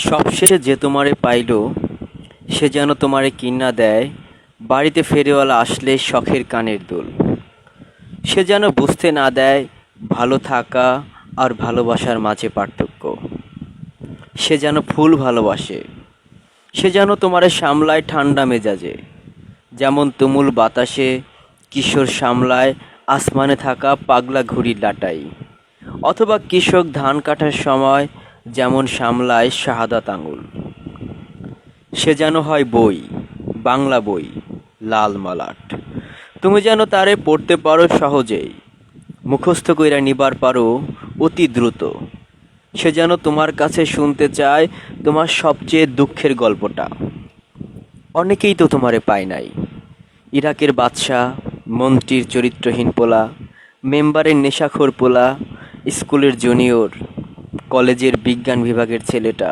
সবশেষে যে তোমারে পাইল, সে যেন তোমারে কিন্না দেয় বাড়িতে ফেরিওয়ালা আসলে শখের কানের দুল। সে যেন বুঝতে না দেয় ভালো থাকা আর ভালোবাসার মাঝে পার্থক্য। সে যেন ফুল ভালোবাসে, সে যেন তোমারে সামলায় ঠান্ডা মেজাজে, যেমন তুমুল বাতাসে কিশোর সামলায় আসমানে থাকা পাগলা ঘুড়ির লাটাই, অথবা কৃষক ধান কাটার সময় যেমন সামলায় শাহাদাত আঙুল। সে যেন হয় বই, বাংলা বই, লাল মলাট। তুমি যেন তারে পড়তে পারো সহজেই, মুখস্থ কইরা নিবার পারো অতি দ্রুত। সে যেন তোমার কাছে শুনতে চায় তোমার সবচেয়ে দুঃখের গল্পটা। অনেকেই তো তোমারে পায় নাই। ইরাকের বাদশা, মন্ত্রীর চরিত্রহীন পোলা, মেম্বারের নেশাখোর পোলা, স্কুলের জুনিয়র, কলেজের বিজ্ঞান বিভাগের ছেলেটা,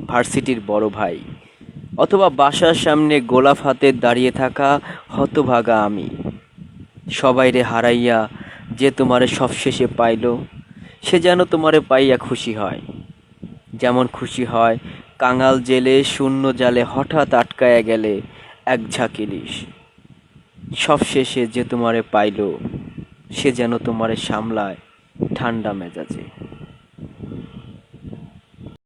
ভার্সিটির বড় ভাই, অথবা বাসার সামনে গোলাপ হাতে দাঁড়িয়ে থাকা হতভাগা আমি। সবাইরে হারাইয়া যে তোমারে সবশেষে পাইল, সে যেন তোমারে পাইয়া খুশি হয়, যেমন খুশি হয় কাঙাল জেলে শূন্য জালে হঠাৎ আটকায়া গেলে এক ঝাঁক ইলিশ। সবশেষে যে তোমারে পাইল, সে যেন তোমারে সামলায় ঠান্ডা মেজাজে।